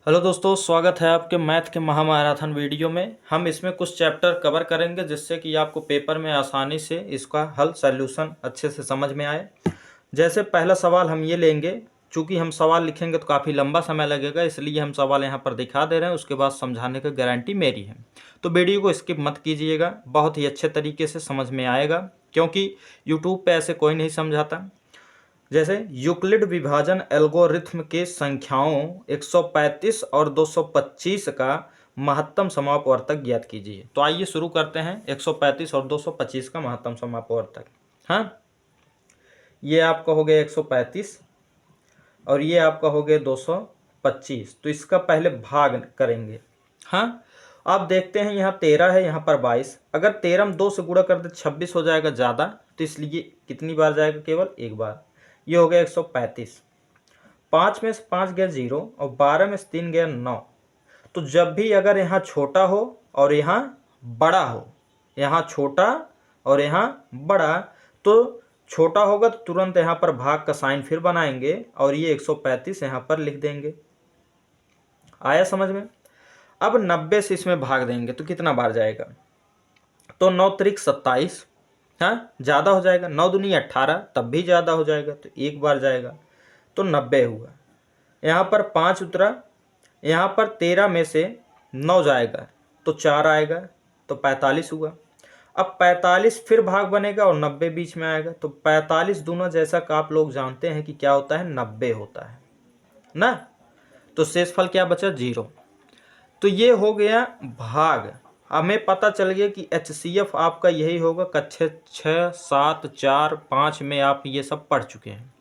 Hello दोस्तों, स्वागत है आपके मैथ के महामैराथन वीडियो में। हम इसमें कुछ चैप्टर कवर करेंगे जिससे कि आपको पेपर में आसानी से इसका हल सॉल्यूशन अच्छे से समझ में आए। जैसे पहला सवाल हम ये लेंगे, चूँकि हम सवाल लिखेंगे तो काफ़ी लंबा समय लगेगा, इसलिए हम सवाल यहाँ पर दिखा दे रहे हैं, उसके बाद समझाने की गारंटी मेरी है। तो वीडियो को स्किप मत कीजिएगा, बहुत ही अच्छे तरीके से समझ में आएगा, क्योंकि यूट्यूब पर ऐसे कोई नहीं समझाता। जैसे यूक्लिड विभाजन एल्गोरिथ्म के संख्याओं 135 और 225 का महत्तम समापवर्तक ज्ञात कीजिए। तो आइए शुरू करते हैं। 135 और 225 का महत्तम समापवर्तक, हाँ, ये आपका हो गया 135 और ये आपका हो गया 225। तो इसका पहले भाग करेंगे। हाँ, आप देखते हैं यहाँ 13 है, यहाँ पर 22। अगर 13 में 2 से गुणा कर दे 26 हो जाएगा ज़्यादा, तो इसलिए कितनी बार जाएगा? केवल एक बार। ये हो गया 135। 5 में से 5 गया 0 और 12 में से 3 गया 9। तो जब भी अगर यहाँ छोटा हो और यहाँ बड़ा हो, यहाँ छोटा और यहाँ बड़ा, तो छोटा होगा तो तुरंत यहाँ पर भाग का साइन फिर बनाएंगे और ये 135 यहाँ पर लिख देंगे। आया समझ में? अब 90 से इसमें भाग देंगे तो कितना बार जाएगा? तो 9 त्रिक 27, हाँ, ज़्यादा हो जाएगा। 9 दूनी 18, तब भी ज़्यादा हो जाएगा, तो एक बार जाएगा, तो 90 हुआ। यहाँ पर 5 उतरा, यहाँ पर 13 में से 9 जाएगा तो 4 आएगा, तो 45 हुआ। अब 45 फिर भाग बनेगा और 90 बीच में आएगा, तो 45 दूना, जैसा कि आप लोग जानते हैं कि क्या होता है, 90 होता है ना। तो शेषफल क्या बचा? 0। तो ये हो गया भाग। हमें पता चल गया कि HCF आपका यही होगा। कक्षा 6, 7, 4, 5 में आप ये सब पढ़ चुके हैं।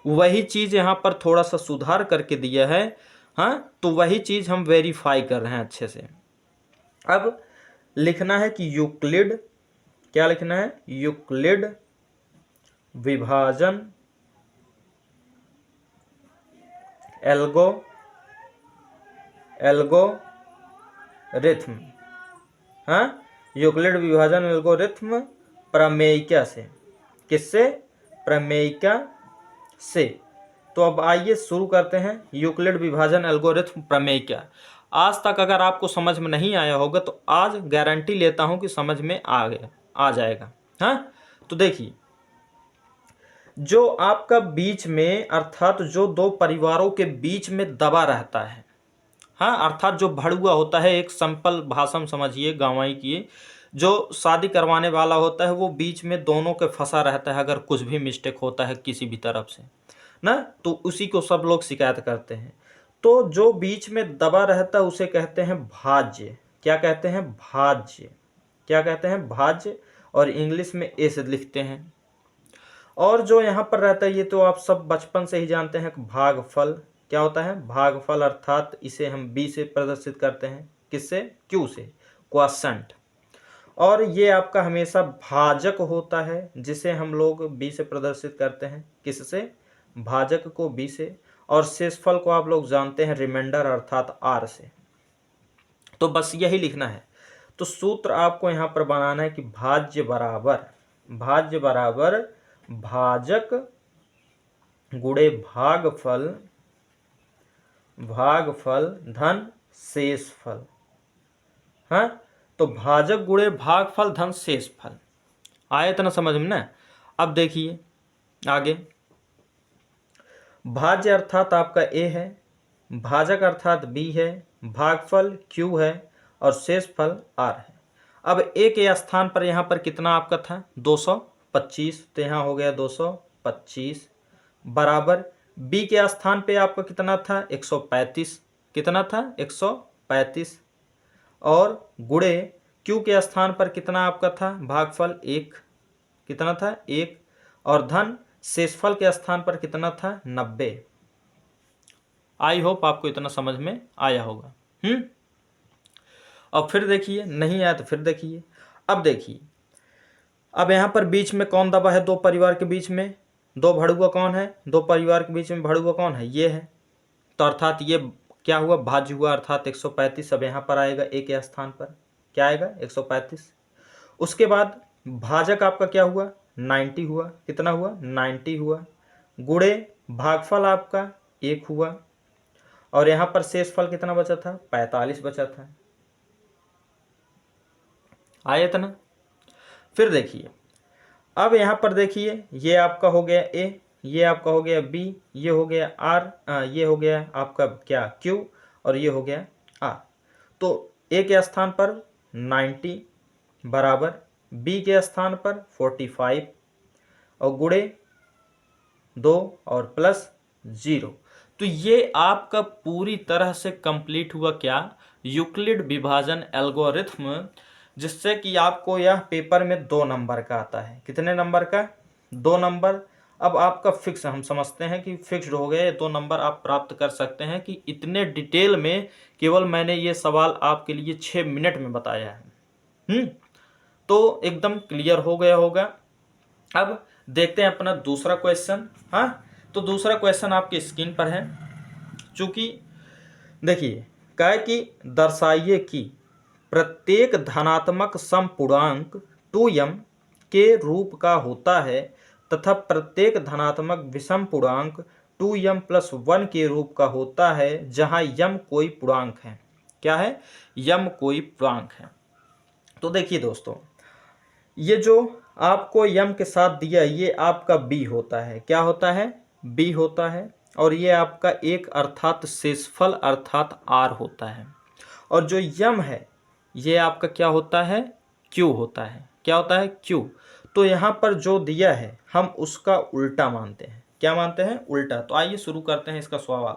वही चीज़ यहाँ पर थोड़ा सा सुधार करके दिया है, हाँ, तो वही चीज़ हम वेरीफाई कर रहे हैं अच्छे से। अब लिखना है कि यूक्लिड, क्या लिखना है? यूक्लिड विभाजन एल्गोरिथ्म, हाँ, यूक्लिड विभाजन एल्गोरिथ्म प्रमेयिका से। किससे? प्रमेयिका से। तो अब आइए शुरू करते हैं। यूक्लिड विभाजन एल्गोरिथ्म प्रमेयिका। आज तक अगर आपको समझ में नहीं आया होगा तो आज गारंटी लेता हूं कि समझ में आ जाएगा। हाँ, तो देखिए, जो आपका बीच में, अर्थात जो दो परिवारों के बीच में दबा रहता है, हाँ, अर्थात जो भड़ुआ होता है, एक सिंपल भाषा में समझिए, गांवाई की, जो शादी करवाने वाला होता है, वो बीच में दोनों के फंसा रहता है। अगर कुछ भी मिस्टेक होता है किसी भी तरफ से ना, तो उसी को सब लोग शिकायत करते हैं। तो जो बीच में दबा रहता है उसे कहते हैं भाज्य। क्या कहते हैं? भाज्य। क्या कहते हैं? भाज्य। और इंग्लिश में ए से लिखते हैं। और जो यहाँ पर रहता है, ये तो आप सब बचपन से ही जानते हैं, भागफल। क्या होता है? भागफल, अर्थात इसे हम बी से प्रदर्शित करते हैं। किससे? क्यू से, क्वोशंट। और ये आपका हमेशा भाजक होता है, जिसे हम लोग बी से प्रदर्शित करते हैं। किससे? भाजक को बी से। और शेषफल को आप लोग जानते हैं रिमाइंडर, अर्थात आर से। तो बस यही लिखना है। तो सूत्र आपको यहाँ पर बनाना है कि भाज्य बराबर भाजक गुणे भागफल धन शेषफल। हाँ, तो भाजक गुणे भागफल धन शेषफल। आया इतना समझ में ना? अब देखिए आगे। भाज्य अर्थात आपका ए है, भाजक अर्थात बी है, भागफल क्यू है और शेषफल आर है। अब ए के स्थान पर यहाँ पर कितना आपका था? 225, तो यहाँ हो गया 225 बराबर बी के स्थान पे आपका कितना था? 135। कितना था? 135। और गुणे क्यू के स्थान पर कितना आपका था? भागफल 1। कितना था? 1। और धन शेषफल के स्थान पर कितना था? 90। आई होप आपको इतना समझ में आया होगा। अब फिर देखिए, नहीं आया तो फिर देखिए। अब देखिए, अब यहाँ पर बीच में कौन दबा है? दो परिवार के बीच में दो भड़ुआ कौन है? दो परिवार के बीच में भड़ुआ कौन है? ये है। तो अर्थात ये क्या हुआ? भाज्य हुआ, अर्थात 135। अब यहाँ पर आएगा ए के स्थान पर क्या आएगा? 135। उसके बाद भाजक आपका क्या हुआ? 90 हुआ। कितना हुआ? 90 हुआ। गुणे भागफल आपका 1 हुआ। और यहाँ पर शेषफल कितना बचा था, 45 बचा था। आया इतना। फिर देखिए अब यहाँ पर देखिए ये आपका हो गया ए, ये आपका हो गया बी, ये हो गया आर, ये हो गया आपका क्या क्यू, और ये हो गया आर। तो ए के स्थान पर 90 बराबर बी के स्थान पर 45 और गुणे 2 और प्लस 0। तो ये आपका पूरी तरह से कंप्लीट हुआ क्या, यूक्लिड विभाजन एल्गोरिथ्म, जिससे कि आपको यह पेपर में 2 नंबर का आता है। कितने नंबर का, 2 नंबर। अब आपका फिक्स, हम समझते हैं कि फिक्स्ड हो गए, 2 नंबर आप प्राप्त कर सकते हैं कि इतने डिटेल में केवल मैंने ये सवाल आपके लिए 6 मिनट में बताया है। तो एकदम क्लियर हो गया होगा। अब देखते हैं अपना दूसरा क्वेश्चन। हाँ, तो दूसरा क्वेश्चन आपकी स्क्रीन पर है। चूंकि देखिए क्या है कि दर्शाइए कि प्रत्येक धनात्मक समपूर्णांक 2m के रूप का होता है तथा प्रत्येक धनात्मक विषम पूर्णांक 2m + 1 के रूप का होता है जहां m कोई पूर्णांक है। क्या है, m कोई पूर्णांक है। तो देखिए दोस्तों, ये जो आपको m के साथ दिया ये आपका b होता है। क्या होता है, b होता है। और ये आपका एक अर्थात शेषफल अर्थात r होता है। और जो m है ये आपका क्या होता है, q होता है। क्या होता है, q। तो यहाँ पर जो दिया है हम उसका उल्टा मानते हैं। क्या मानते हैं, उल्टा। तो आइए शुरू करते हैं इसका सवाल।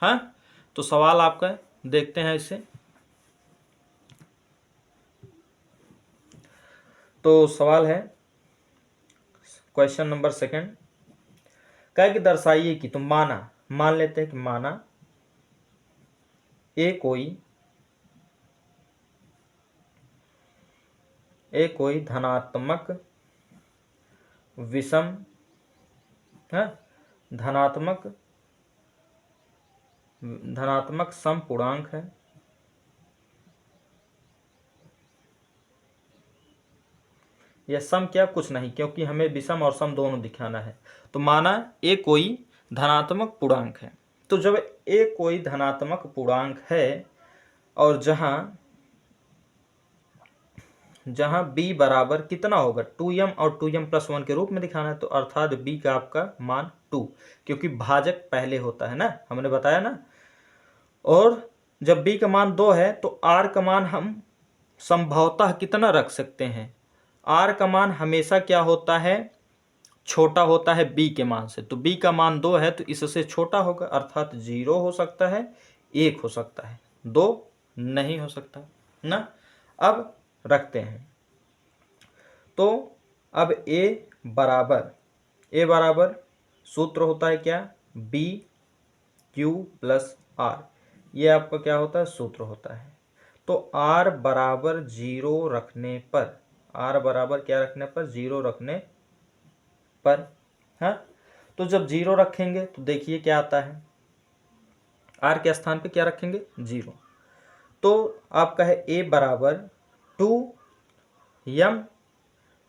हाँ, तो सवाल आपका देखते हैं इसे। तो सवाल है क्वेश्चन नंबर 2, क्या कि दर्शाइए कि, तो मान लेते हैं कि माना ए कोई धनात्मक विषम धनात्मक समपूर्णांक है। या सम क्या, कुछ नहीं, क्योंकि हमें विषम और सम दोनों दिखाना है। तो माना ए कोई धनात्मक पूर्णांक है। तो जब ए कोई धनात्मक पूर्णांक है और जहां b बराबर कितना होगा, 2m और 2m + 1 के रूप में दिखाना है। तो अर्थात b का आपका मान 2, क्योंकि भाजक पहले होता है ना, हमने बताया ना। और जब b का मान 2 है तो r का मान हम संभवतः कितना रख सकते हैं, r का मान हमेशा क्या होता है, छोटा होता है b के मान से। तो b का मान 2 है तो इससे छोटा होगा, अर्थात 0 हो सकता है, 1 हो सकता है, 2 नहीं हो सकता ना। अब रखते हैं। तो अब a बराबर सूत्र होता है क्या, BQ + R। ये आपका क्या होता है, सूत्र होता है। तो R बराबर 0 रखने पर, R बराबर क्या रखने पर, 0 रखने पर, हाँ, तो जब 0 रखेंगे तो देखिए क्या आता है, R के स्थान पे क्या रखेंगे, 0। तो आपका है a बराबर 2m,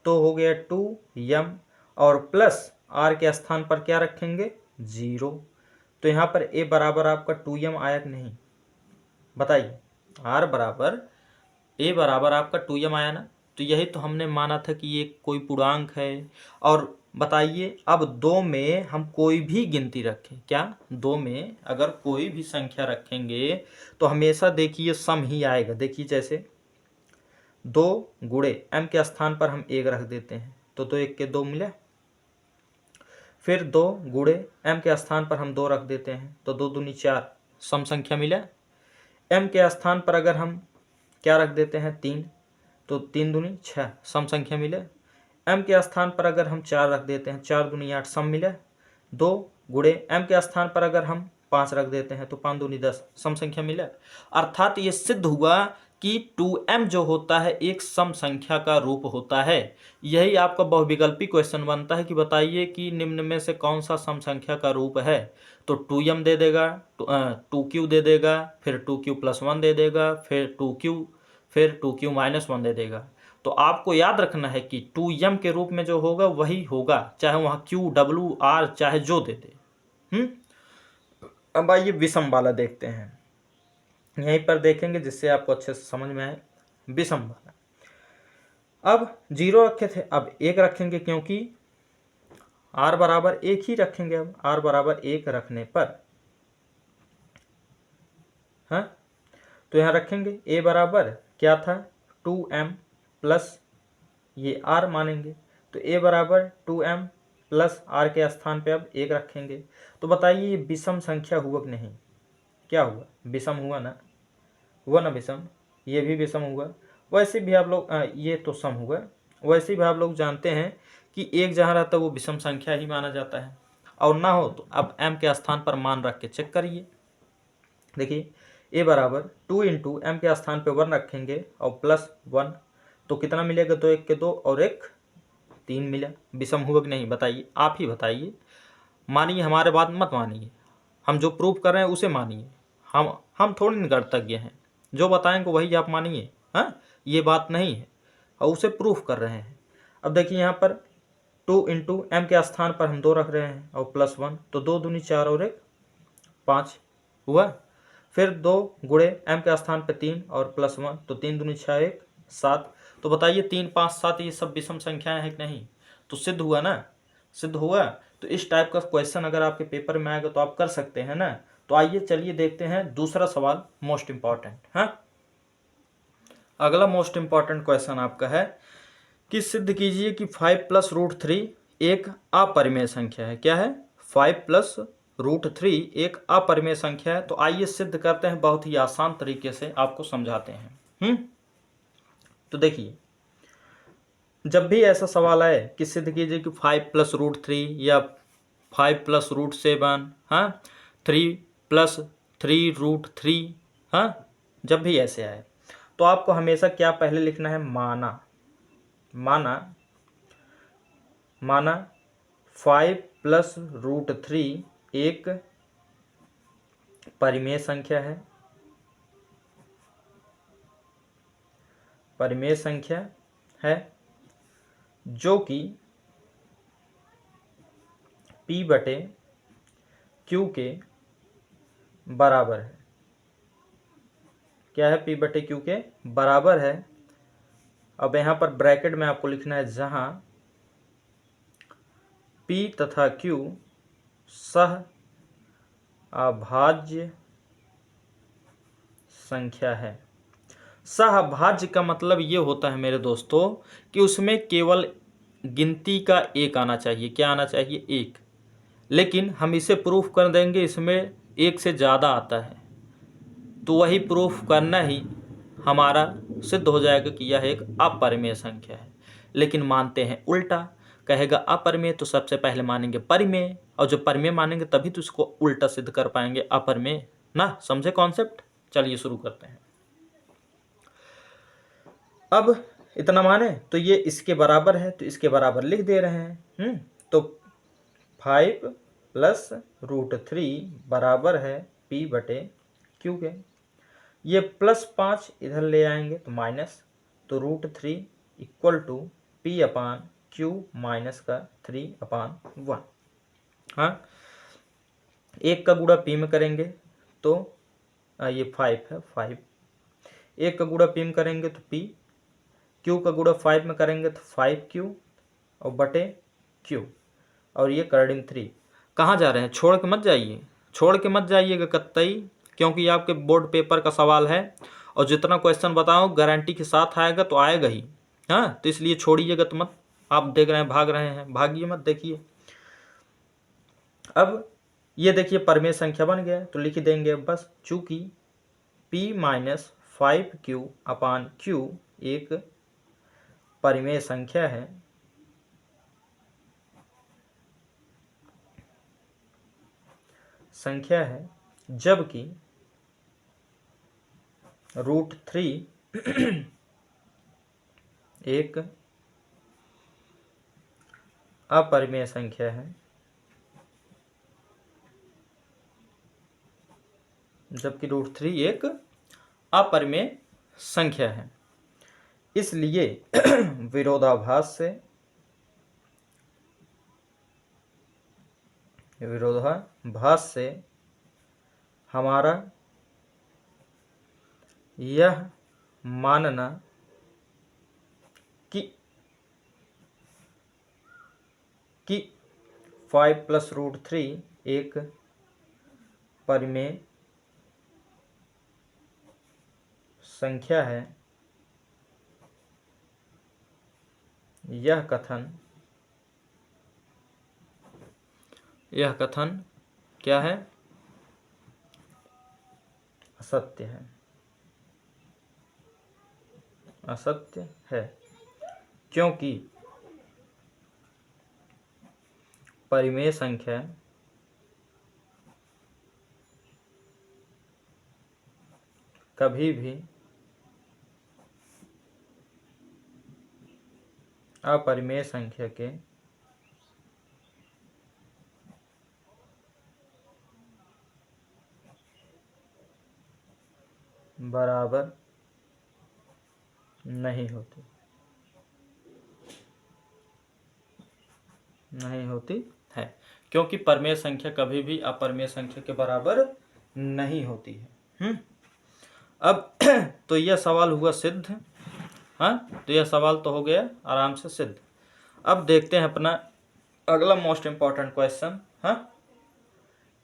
तो हो गया 2m और प्लस r के स्थान पर क्या रखेंगे, 0। तो यहाँ पर a बराबर आपका 2m आया कि नहीं, बताइए। r बराबर a बराबर आपका 2m आया ना। तो यही तो हमने माना था कि ये कोई पूर्णांक है। और बताइए अब 2 में हम कोई भी गिनती रखें, क्या 2 में अगर कोई भी संख्या रखेंगे तो हमेशा देखिए सम ही आएगा। देखिए जैसे 2 गुणे m के स्थान पर हम 1 रख देते हैं तो 2 1 के 2 मिले। फिर 2 गुणे m के स्थान पर हम 2 रख देते हैं तो 2 दूनी 4, सम संख्या मिला। m के स्थान पर अगर हम क्या रख देते हैं, 3, तो 3 दूनी 6, सम संख्या मिले। m के स्थान पर अगर हम 4 रख देते हैं, 4 दूनी 8, सम मिले। 2 गुणे m के स्थान पर अगर हम 5 रख देते हैं तो 5 दूनी 10, सम संख्या मिले। अर्थात ये सिद्ध हुआ कि 2m जो होता है एक सम संख्या का रूप होता है। यही आपका बहुविकल्पी क्वेश्चन बनता है कि बताइए कि निम्न में से कौन सा सम संख्या का रूप है। तो 2m दे देगा, 2q दे देगा, फिर 2q + 1 दे देगा, फिर 2q, फिर 2q - 1 दे देगा। तो आपको याद रखना है कि 2m के रूप में जो होगा वही होगा, चाहे वहाँ q w r चाहे जो दे दे। अब आइए विषम वाला देखते हैं, यहीं पर देखेंगे जिससे आपको अच्छे से समझ में आए। विषम वाला, अब 0 रखे थे, अब 1 रखेंगे क्योंकि r बराबर 1 ही रखेंगे। अब r बराबर 1 रखने पर हाँ, तो यहाँ रखेंगे a बराबर क्या था 2m प्लस ये r मानेंगे, तो a बराबर 2m प्लस r के स्थान पे अब 1 रखेंगे। तो बताइए ये विषम संख्या हुआ कि नहीं? क्या हुआ? विषम हुआ ना, हुआ ना विषम, ये भी विषम हुआ। वैसे भी आप लोग ये तो सम हुआ, वैसे भी आप लोग जानते हैं कि एक जहाँ रहता है वो विषम संख्या ही माना जाता है, और ना हो तो अब m के स्थान पर मान रख के चेक करिए। देखिए a बराबर 2 इंटू एम के स्थान पे 1 रखेंगे और प्लस 1, तो कितना मिलेगा? 2 1 के 2 और 1 3 मिला। विषम हुआ कि नहीं? बताइए, आप ही बताइए। मानिए, हमारे बात मत मानिए, हम जो प्रूफ कर रहे हैं उसे मानिए। हम थोड़ी निगर्तज्ञ हैं, जो बताएंगे वही आप मानिए। हाँ, ये बात नहीं है, और उसे प्रूफ कर रहे हैं। अब देखिए यहाँ पर 2 इंटू एम के स्थान पर हम 2 रख रहे हैं और प्लस 1, तो 2 दूनी 4 और 1 5 हुआ। फिर 2 गुणे एम के स्थान पर 3 और प्लस 1, तो 3 दूनी 6 1 7। तो बताइए 3 5 7 ये सब विषम संख्याएं हैं कि नहीं? तो सिद्ध हुआ ना, सिद्ध हुआ। तो इस टाइप का क्वेश्चन अगर आपके पेपर में आएगा तो आप कर सकते हैं ना। तो आइए चलिए देखते हैं दूसरा सवाल, मोस्ट इंपॉर्टेंट। हाँ, अगला मोस्ट इंपॉर्टेंट क्वेश्चन आपका है कि सिद्ध कीजिए कि 5 प्लस रूट 3 एक अपरिमेय संख्या है। क्या है? 5 प्लस रूट 3 एक अपरिमेय संख्या है। तो आइए सिद्ध करते हैं, बहुत ही आसान तरीके से आपको समझाते हैं। तो देखिए, जब भी ऐसा सवाल आए कि सिद्ध कीजिए कि 5 प्लस रूट 3 या 5 प्लस रूट 7, हाँ, 3 प्लस 3 रूट 3, हाँ, जब भी ऐसे आए तो आपको हमेशा क्या पहले लिखना है? माना। माना 5 प्लस रूट 3 एक परिमेय संख्या है। परिमेय संख्या है जो कि P बटे Q के बराबर है। क्या है? P बटे Q के बराबर है। अब यहाँ पर ब्रैकेट में आपको लिखना है जहाँ P तथा Q सह अभाज्य संख्या है। सहअभाज्य का मतलब ये होता है मेरे दोस्तों कि उसमें केवल गिनती का एक आना चाहिए। क्या आना चाहिए? एक। लेकिन हम इसे प्रूफ कर देंगे इसमें एक से ज़्यादा आता है, तो वही प्रूफ करना ही हमारा सिद्ध हो जाएगा कि यह एक अपरिमेय संख्या है। लेकिन मानते हैं उल्टा, कहेगा अपरिमेय तो सबसे पहले मानेंगे परिमेय, और जब परिमेय मानेंगे तभी तो इसको उल्टा सिद्ध कर पाएंगे अपरिमेय ना। समझे कॉन्सेप्ट? चलिए शुरू करते हैं। अब इतना माने तो ये इसके बराबर है, तो इसके बराबर लिख दे रहे हैं। तो 5 प्लस रूट 3 बराबर है P बटे Q के। ये प्लस 5 इधर ले आएंगे तो माइनस, तो root 3 equal to P upon Q minus का 3/1। हाँ, एक का गुणा P में करेंगे तो ये 5 है, 5। एक का गुणा P में करेंगे तो P, Q का गुणा 5 में करेंगे तो 5Q और बटे Q, और ये कर्डिंग 3। कहाँ जा रहे हैं? छोड़ के मत जाइए, छोड़ के मत जाइएगा कतई, क्योंकि आपके बोर्ड पेपर का सवाल है और जितना क्वेश्चन बताओ गारंटी के साथ आएगा तो आएगा ही। हाँ, तो इसलिए छोड़िएगा तो मत। आप देख रहे हैं भाग रहे हैं, भागिए मत, देखिए। अब ये देखिए परिमेय संख्या बन गया, तो लिख देंगे बस, चूंकि P माइनस 5Q अपान Q एक परिमेय संख्या है, जबकि रूट 3 एक अपरिमेय संख्या है, जबकि रूट 3 एक अपरिमेय संख्या है। इसलिए विरोधाभास से हमारा यह मानना कि 5+√3 एक परिमेय संख्या है, यह कथन क्या है? असत्य है, असत्य है, क्योंकि परिमेय संख्या कभी भी अपरिमेय संख्या के बराबर नहीं होती है, क्योंकि परिमेय संख्या कभी भी अपरिमेय संख्या के बराबर नहीं होती है। अब तो यह सवाल हुआ सिद्ध। हाँ, तो यह सवाल तो हो गया आराम से सिद्ध। अब देखते हैं अपना अगला मोस्ट इम्पॉर्टेंट क्वेश्चन। हाँ,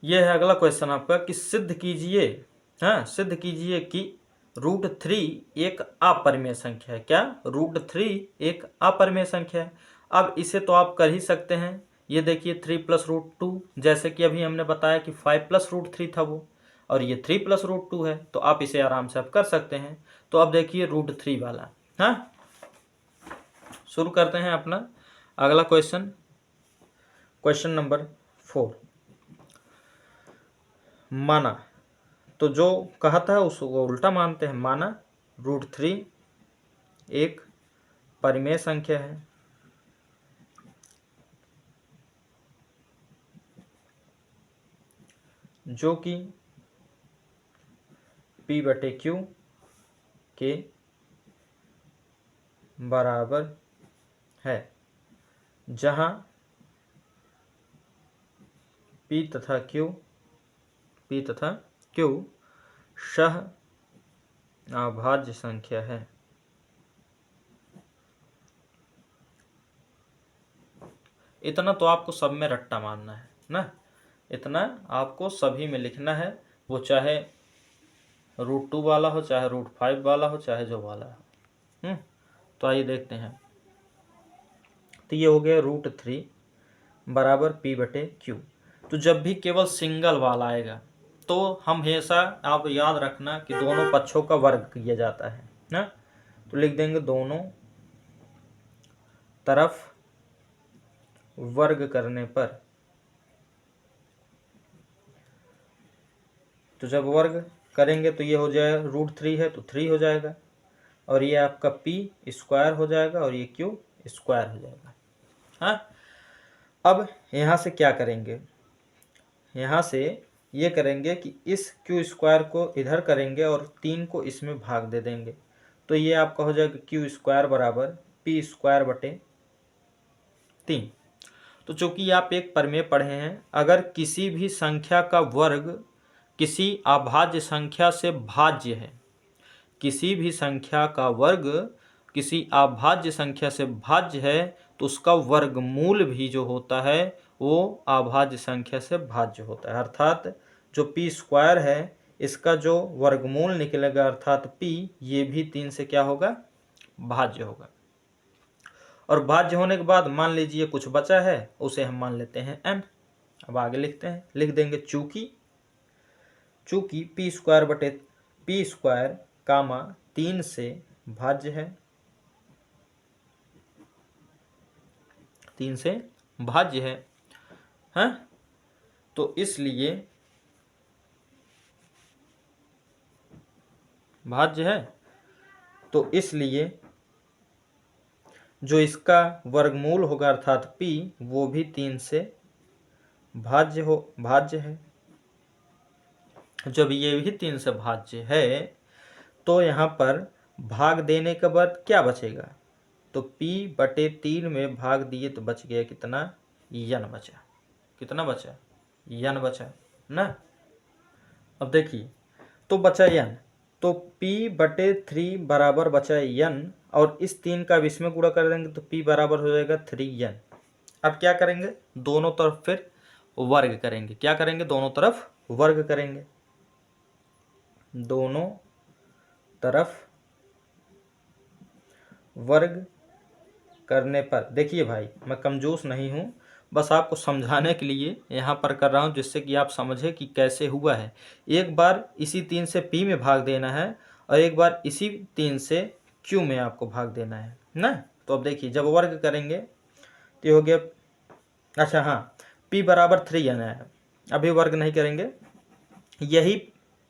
यह है अगला क्वेश्चन आपका कि सिद्ध कीजिए, हाँ, सिद्ध कीजिए कि √3 एक अपरिमेय संख्या है। क्या? √3 एक अपरिमेय संख्या है। अब इसे तो आप कर ही सकते हैं। ये देखिए 3+√2, जैसे कि अभी हमने बताया कि 5+√3 था वो, और ये 3+√2 है, तो आप इसे आराम से आप कर सकते हैं। तो अब देखिए √3 वाला। हाँ, शुरू करते हैं अपना अगला क्वेश्चन, क्वेश्चन नंबर 4। माना, तो जो कहा था उसको उल्टा मानते हैं। माना √3 एक परिमेय संख्या है, जो कि P/Q के बराबर है, जहां P तथा Q सह अभाज्य संख्या है। इतना तो आपको सब में रट्टा मारना है ना, इतना आपको सभी में लिखना है, वो चाहे √2 वाला हो, चाहे √5 वाला हो, चाहे जो वाला हो। तो आइए देखते हैं। तो ये हो गया √3 बराबर P/Q। तो जब भी केवल सिंगल वाला आएगा तो हमेशा आप याद रखना कि दोनों पक्षों का वर्ग किया जाता है ना। तो लिख देंगे दोनों तरफ वर्ग करने पर, तो जब वर्ग करेंगे तो ये हो जाएगा √3 है तो 3 हो जाएगा, और ये आपका P² हो जाएगा, और ये Q² हो जाएगा। हाँ, अब यहाँ से क्या करेंगे? यहाँ से ये करेंगे कि इस Q² को इधर करेंगे और 3 को इसमें भाग दे देंगे। तो ये आपका हो जाएगा Q² बराबर P²/3। तो चूंकि आप एक परिमेय पढ़े हैं, अगर किसी भी संख्या का वर्ग किसी अभाज्य संख्या से भाज्य है, किसी भी संख्या का वर्ग किसी अभाज्य संख्या से भाज्य है, तो उसका वर्गमूल भी जो होता है वो अभाज्य संख्या से भाज्य होता है। अर्थात जो P² है इसका जो वर्गमूल निकलेगा, अर्थात P, ये भी 3 से क्या होगा? भाज्य होगा। और भाज्य होने के बाद मान लीजिए कुछ बचा है, उसे हम मान लेते हैं n। अब आगे लिखते हैं, लिख देंगे चूंकि P²/P², 3 से भाज्य है, 3 से भाज्य है। हाँ, तो इसलिए भाज्य है, तो इसलिए जो इसका वर्गमूल होगा अर्थात P, वो भी 3 से भाज्य है। जब ये भी 3 से भाज्य है तो यहाँ पर भाग देने के बाद क्या बचेगा? तो P/3 में भाग दिए तो बच गया कितना? n बचा। कितना बचा? n बचा ना। अब देखिए, तो बचा n, तो p/3 बराबर बचा n, और इस 3 का अब इसमें गुणा कर देंगे तो p बराबर हो जाएगा 3n। अब क्या करेंगे, दोनों तरफ फिर वर्ग करेंगे। क्या करेंगे, दोनों तरफ वर्ग करेंगे। दोनों तरफ वर्ग करने पर, देखिए भाई मैं कंजूस नहीं हूँ, बस आपको समझाने के लिए यहाँ पर कर रहा हूँ, जिससे कि आप समझे कि कैसे हुआ है। एक बार इसी 3 से p में भाग देना है और एक बार इसी 3 से q में आपको भाग देना है ना। तो अब देखिए, जब वर्ग करेंगे तो ये हो गया, अच्छा हाँ, p बराबर 3n है। अभी वर्ग नहीं करेंगे, यही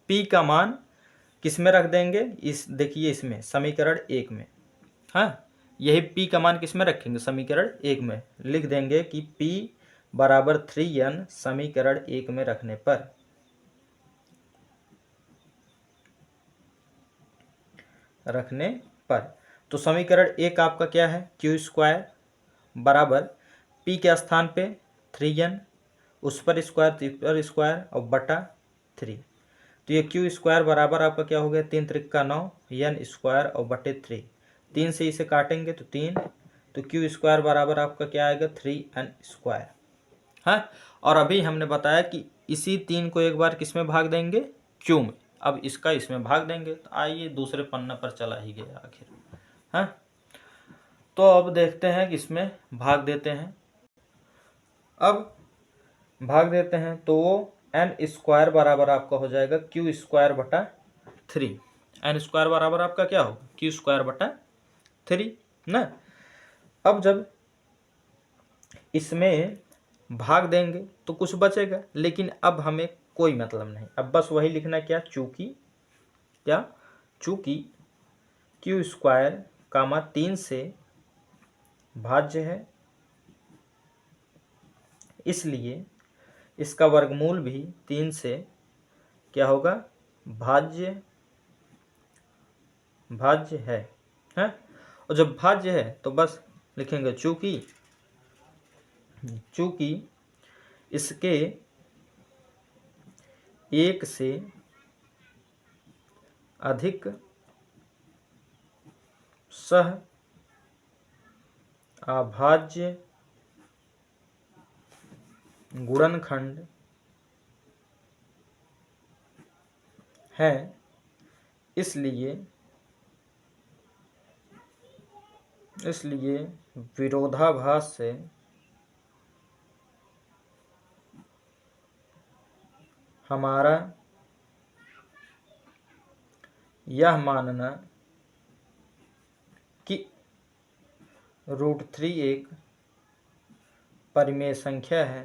p का मान किस में रख देंगे, इस देखिए इसमें समीकरण 1 में। हाँ, यही p का मान किस में रखेंगे, समीकरण 1 में लिख देंगे कि p बराबर 3n समीकरण 1 में रखने पर। तो समीकरण 1 आपका क्या है, q² बराबर p के स्थान पे 3n, उस पर स्क्वायर और बटा 3। तो ये q² बराबर आपका क्या हो गया, 3 त्रिक 9, n² और बटे 3। 3 से इसे काटेंगे तो 3, तो q² बराबर आपका क्या आएगा, 3n²। हाँ, और अभी हमने बताया कि इसी 3 को एक बार किस में भाग देंगे, q में। अब इसका इसमें भाग देंगे, तो आइए दूसरे पन्ने पर चला ही गया आखिर। हाँ, तो अब देखते हैं कि इसमें भाग देते हैं। अब भाग देते हैं तो वो n² बराबर आपका हो जाएगा q² बटा 3। n² बराबर आपका क्या होगा, q² बटा 3 ना। अब जब इसमें भाग देंगे तो कुछ बचेगा, लेकिन अब हमें कोई मतलब नहीं, अब बस वही लिखना, क्या, चूंकि q² 3 से भाज्य है, इसलिए इसका वर्गमूल भी 3 से क्या होगा, भाज्य है। हैं? और जब भाज्य है तो बस लिखेंगे चूंकि इसके 1 से अधिक सह अभाज्य गुणनखंड है, इसलिए विरोधाभास से हमारा यह मानना कि √3 एक परिमेय संख्या है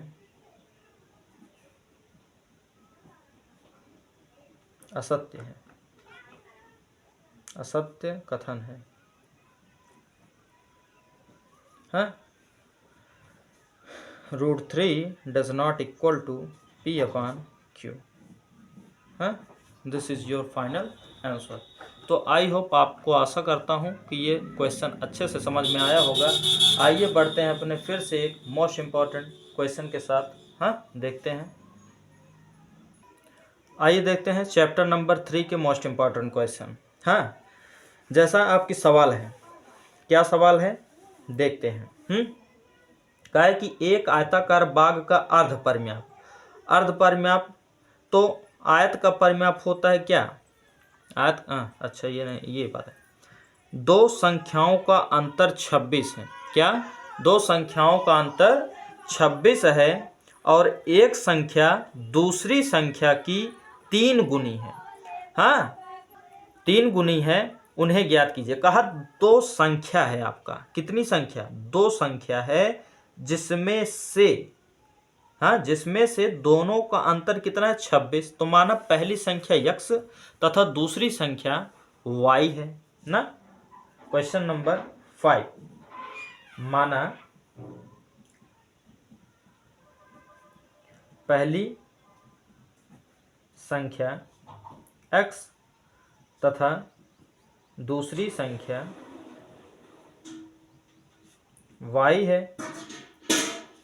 असत्य कथन है। हाँ, √3 does not equal to p/q। हाँ, this is your final answer. तो आई होप, आपको आशा करता हूँ कि ये क्वेश्चन अच्छे से समझ में आया होगा। आइए बढ़ते हैं अपने फिर से एक मोस्ट इम्पॉर्टेंट क्वेश्चन के साथ। हाँ, देखते हैं, आइए देखते हैं चैप्टर नंबर 3 के मोस्ट इम्पॉर्टेंट क्वेश्चन। हाँ, जैसा आपकी सवाल है, क्या सवाल है देखते हैं। कहा है कि एक आयताकार बाग का अर्ध परिमाप, तो आयत का परिमाप होता है क्या, आयत, अच्छा ये नहीं, ये बात है, दो संख्याओं का अंतर 26 है। क्या, दो संख्याओं का अंतर 26 है और एक संख्या दूसरी संख्या की 3 गुनी है। हाँ, 3 गुनी है, उन्हें ज्ञात कीजिए। कहा दो संख्या है आपका, कितनी संख्या, दो संख्या है, जिसमें से दोनों का अंतर कितना है, 26। तो माना पहली संख्या x तथा दूसरी संख्या y है ना। क्वेश्चन नंबर 5, माना पहली संख्या x तथा दूसरी संख्या y है।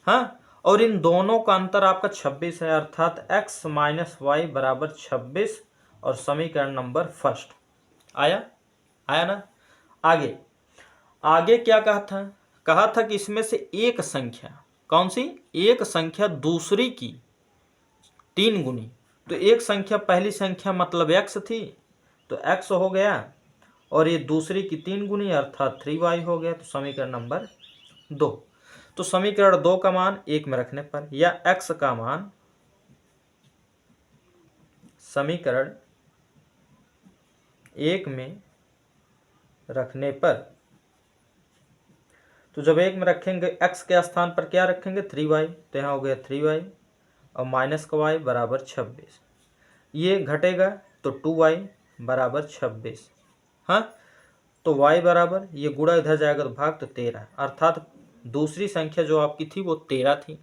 हाँ, और इन दोनों का अंतर आपका 26 है, अर्थात x माइनस वाई बराबर 26 और समीकरण नंबर फर्स्ट आया ना। आगे आगे क्या कहा था कि इसमें से एक संख्या, कौन सी एक संख्या दूसरी की 3 गुनी, तो एक संख्या पहली संख्या मतलब x थी तो x हो गया, और ये दूसरी की 3 गुनी अर्थात 3y हो गया, तो समीकरण नंबर 2। तो समीकरण 2 का मान 1 में रखने पर, या x का मान समीकरण 1 में रखने पर, तो जब 1 में रखेंगे x के स्थान पर क्या रखेंगे 3y, तो यहाँ हो गया 3y और माइनस का y बराबर 26, ये घटेगा तो 2y बराबर 26। हाँ, तो y बराबर ये गुणा इधर जाएगा तो भाग, तो 13, अर्थात दूसरी संख्या जो आपकी थी वो 13 थी।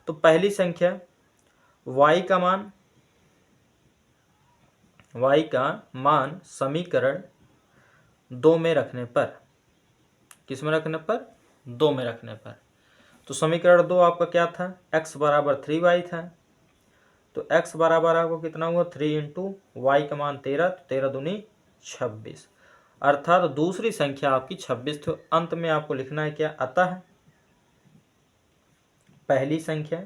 तो पहली संख्या y का मान समीकरण 2 में रखने पर, किस में रखने पर 2 में रखने पर, तो समीकरण 2 आपका क्या था x बराबर 3y था, तो x बराबर आपको कितना हुआ 3 इंटू वाई का मान 13, तो 13 दूनी 26, अर्थात दूसरी संख्या आपकी 26। तो अंत में आपको लिखना है क्या, अतः पहली संख्या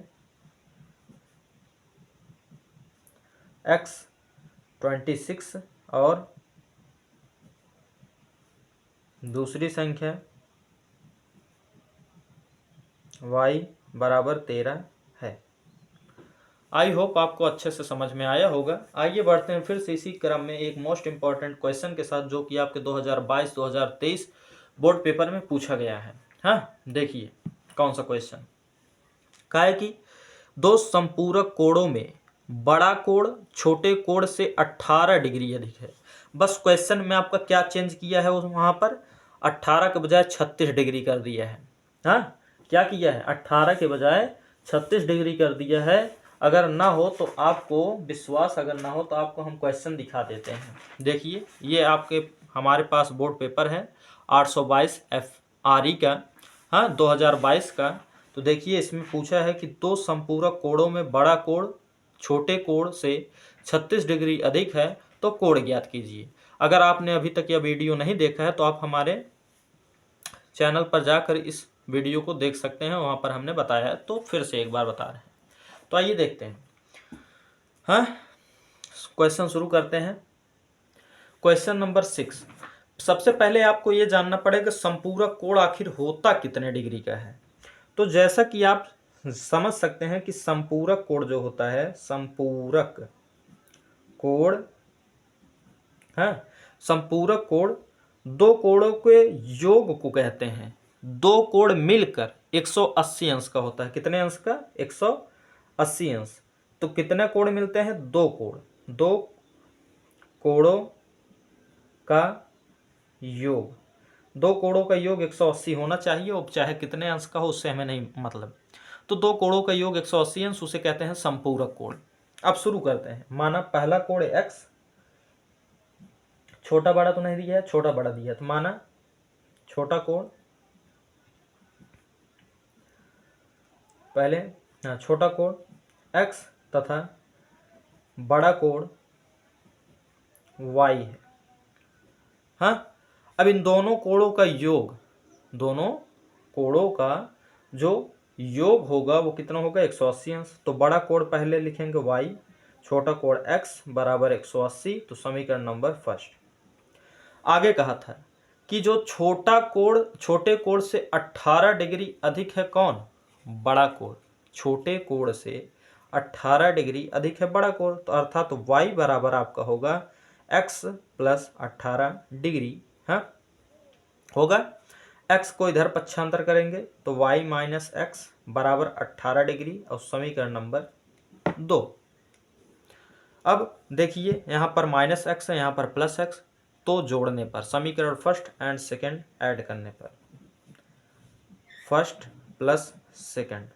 x 26 और दूसरी संख्या y बराबर 13 है। आई होप आपको अच्छे से समझ में आया होगा। आइए बढ़ते हैं फिर से इसी क्रम में एक मोस्ट इंपॉर्टेंट क्वेश्चन के साथ, जो कि आपके 2022-2023 बोर्ड पेपर में पूछा गया है। हाँ, देखिए कौन सा क्वेश्चन कहा है कि दो संपूरक कोणों में बड़ा कोण छोटे कोण से 18 डिग्री अधिक है। बस क्वेश्चन में आपका क्या चेंज किया है, वहां पर 18 के बजाय 36 डिग्री कर दिया है। हाँ, क्या किया है 18 के बजाय 36 डिग्री कर दिया है। अगर ना हो तो आपको विश्वास, अगर ना हो तो आपको हम क्वेश्चन दिखा देते हैं। देखिए ये आपके हमारे पास बोर्ड पेपर है 822 FRE का, हाँ 2022 का। तो देखिए इसमें पूछा है कि दो संपूरक कोणों में बड़ा कोण छोटे कोण से 36 डिग्री अधिक है, तो कोण ज्ञात कीजिए। अगर आपने अभी तक यह वीडियो नहीं देखा है तो आप हमारे चैनल पर जाकर इस वीडियो को देख सकते हैं, वहां पर हमने बताया है, तो फिर से एक बार बता रहे हैं। तो आइए देखते हैं। हाँ, क्वेश्चन शुरू करते हैं। Question number 6। सबसे पहले आपको यह जानना पड़ेगा संपूरक कोण आखिर होता कितने डिग्री का है। तो जैसा कि आप समझ सकते हैं कि संपूरक कोण जो होता है, संपूरक कोण, हाँ, संपूरक कोण दो कोणों के योग को कहते हैं। दो कोण मिलकर 180 अंश का होता है। कितने अंश का 180 अंश। तो कितने कोण मिलते हैं, दो कोण, दो कोणों का योग, दो कोणों का योग 180 होना चाहिए, और चाहे कितने अंश का हो उससे हमें नहीं मतलब। तो दो कोणों का योग 180 अंश, उसे कहते हैं संपूरक कोण। अब शुरू करते हैं। माना पहला कोण x, छोटा बड़ा तो नहीं दिया है, छोटा बड़ा दिया है, तो माना छोटा कोण पहले, हाँ छोटा कोण x तथा बड़ा कोण y है। हाँ, अब इन दोनों कोणों का योग, दोनों कोणों का जो योग होगा वो कितना होगा 180 अंश। तो बड़ा कोण पहले लिखेंगे y, छोटा कोण x बराबर 180, तो समीकरण नंबर फर्स्ट। आगे कहा था कि जो छोटा कोण छोटे कोण से 18 डिग्री अधिक है, कौन, बड़ा कोण। छोटे कोण से 18 डिग्री अधिक है बड़ा कोण, तो अर्थात तो y बराबर आपका होगा x प्लस 18 डिग्री। हाँ, होगा x को इधर पक्षांतर करेंगे तो y माइनस एक्स बराबर 18 डिग्री, और समीकरण नंबर 2। अब देखिए यहाँ पर माइनस एक्स है, यहाँ पर प्लस एक्स, तो जोड़ने पर समीकरण फर्स्ट एंड सेकंड ऐड करने पर, फर्स्ट प्लस सेकंड,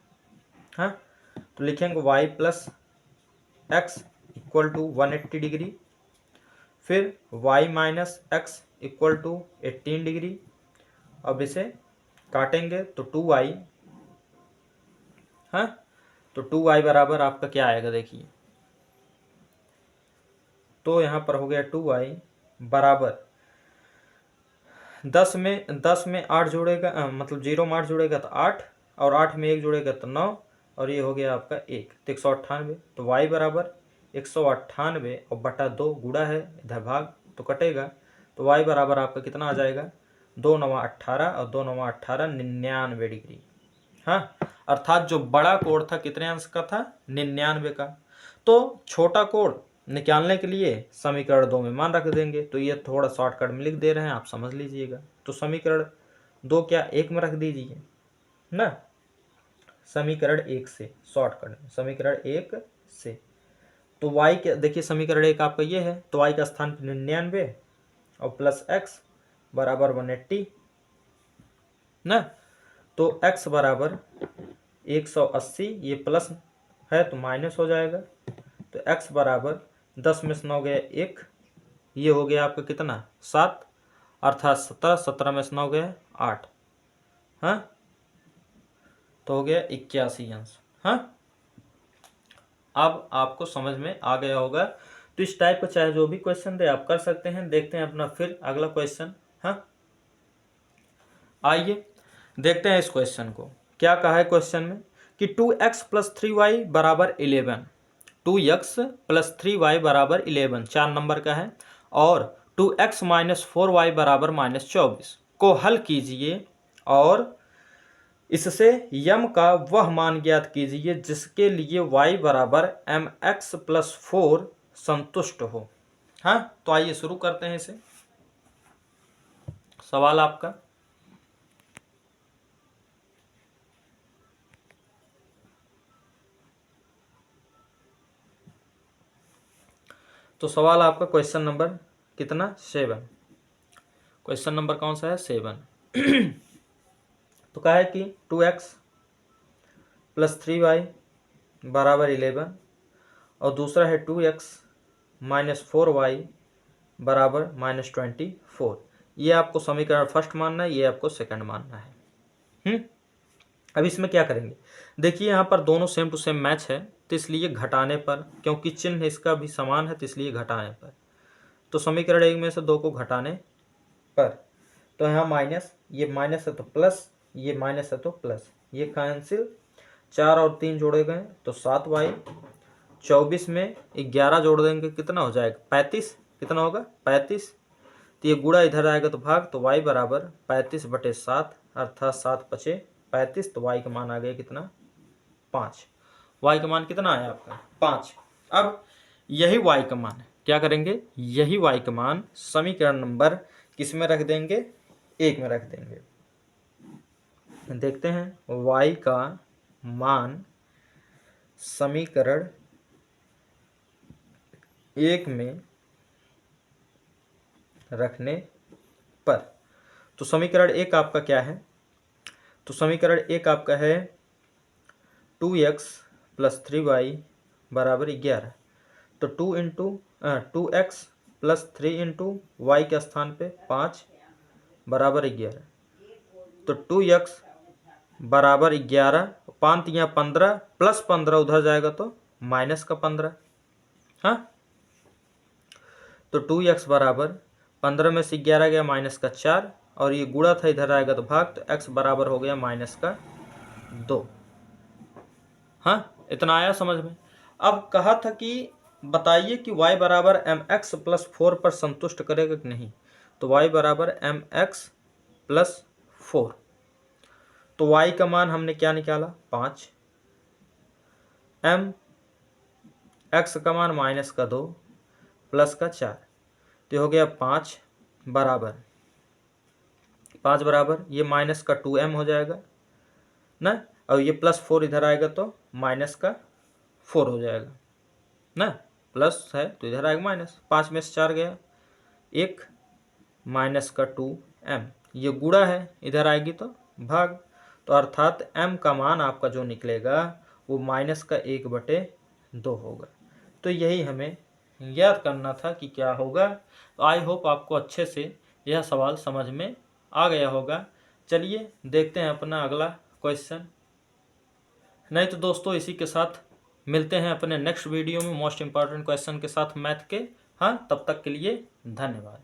हाँ, तो लिखेंगे y plus x equal to 180 degree, फिर y minus x equal to 18 degree. अब इसे काटेंगे तो 2y हाँ, तो 2y बराबर आपका क्या आएगा देखिए, तो यहाँ पर हो गया 2y बराबर 10 में 8 जोड़ेगा, मतलब 0 में 8 जोड़ेगा तो 8, और 8 में 1 जोड़ेगा तो 9, और ये हो गया आपका 1, तो 198। तो y बराबर 198 और बटा 2 गुणा है, इधर भाग तो कटेगा, तो y बराबर आपका कितना आ जाएगा, 2 9 18 और 2 9 18 99 डिग्री। हाँ, अर्थात जो बड़ा कोण था कितने अंश का था, 99 का। तो छोटा कोण निकालने के लिए समीकरण 2 में मान रख देंगे, तो ये थोड़ा शॉर्टकट में लिख दे रहे हैं, आप समझ लीजिएगा। तो समीकरण 2 क्या 1 में रख दीजिए ना, समीकरण 1 से शॉर्टकट में, समीकरण 1 से तो y क्या देखिए, समीकरण 1 आपका ये है, तो y का स्थान 99 और प्लस x बराबर 180 ना, तो x बराबर 180, ये प्लस है तो माइनस हो जाएगा, तो x बराबर 10 में से 9 गया 1, ये हो गया आपका कितना 7, अर्थात 17, 17 में से 9 गया 8, हाँ, तो हो गया 81 अंश। हाँ, अब आपको समझ में आ गया होगा। तो इस टाइप का चाहे जो भी क्वेश्चन दे आप कर सकते हैं। देखते हैं अपना फिर अगला क्वेश्चन। हाँ, आइए देखते हैं इस क्वेश्चन को, क्या कहा है क्वेश्चन में कि 2x प्लस 3y बराबर 11, 2x प्लस 3y बराबर 11 4 नंबर का है, और 2x माइनस 4y बराबर -24 को हल कीजिए और इससे यम का वह मान ज्ञात कीजिए जिसके लिए y बराबर mx प्लस 4 संतुष्ट हो। हाँ, तो आइए शुरू करते हैं इसे। सवाल आपका, तो सवाल आपका क्वेश्चन नंबर कितना 7, क्वेश्चन नंबर कौन सा है 7। तो कहा है कि 2x प्लस 3y बराबर 11 और दूसरा है 2x माइनस 4y बराबर -24। ये आपको समीकरण फर्स्ट मानना है, ये आपको सेकंड मानना है। अब इसमें क्या करेंगे, देखिए यहाँ पर दोनों सेम टू सेम मैच है, तो इसलिए घटाने पर, क्योंकि चिन्ह इसका भी समान है तो इसलिए घटाने पर, तो समीकरण 1 में से 2 को घटाने पर, तो यहाँ माइनस, ये माइनस है तो प्लस, ये माइनस है तो प्लस, ये कैंसिल, 4 और 3 जोड़े गए तो 7y, 24 में 11 जोड़ देंगे कितना हो जाएगा 35, कितना होगा 35, तो ये गुणा इधर आएगा तो भाग, तो y बराबर 35/7 अर्थात 7 पचे 35, तो y का मान आ गया कितना 5, y का मान कितना आया आपका 5। अब यही y का मान है, क्या करेंगे, यही y का मान समीकरण नंबर किस में रख देंगे 1 में रख देंगे। देखते हैं y का मान समीकरण 1 में रखने पर, तो समीकरण 1 आपका क्या है, तो समीकरण 1 आपका है 2x प्लस 3y बराबर 11, तो 2x प्लस 3 इंटू वाई के स्थान पे 5 बराबर 11, तो 2x बराबर 11, 5 या 15 प्लस 15 उधर जाएगा तो माइनस का 15। हाँ, तो 2x बराबर 15 में से 11 गया माइनस का 4, और ये गुणा था इधर आएगा तो भाग, तो x बराबर हो गया माइनस का 2। हाँ, इतना आया समझ में। अब कहा था कि बताइए कि y बराबर mx प्लस 4 पर संतुष्ट करेगा कि नहीं, तो y बराबर mx प्लस 4, तो y का मान हमने क्या निकाला 5, m x का मान माइनस का 2 प्लस का 4, तो हो गया 5 बराबर ये माइनस का 2m हो जाएगा ना, और ये प्लस 4 इधर आएगा तो माइनस का 4 हो जाएगा ना, प्लस है तो इधर आएगा माइनस, 5 में से 4 गया 1 माइनस का 2m, ये गुणा है इधर आएगी तो भाग, तो अर्थात m का मान आपका जो निकलेगा वो माइनस का 1/2 होगा। तो यही हमें याद करना था कि क्या होगा। तो आई होप आपको अच्छे से यह सवाल समझ में आ गया होगा। चलिए देखते हैं अपना अगला क्वेश्चन। नहीं तो दोस्तों इसी के साथ मिलते हैं अपने नेक्स्ट वीडियो में मोस्ट इम्पॉर्टेंट क्वेश्चन के साथ मैथ के। हाँ, तब तक के लिए धन्यवाद।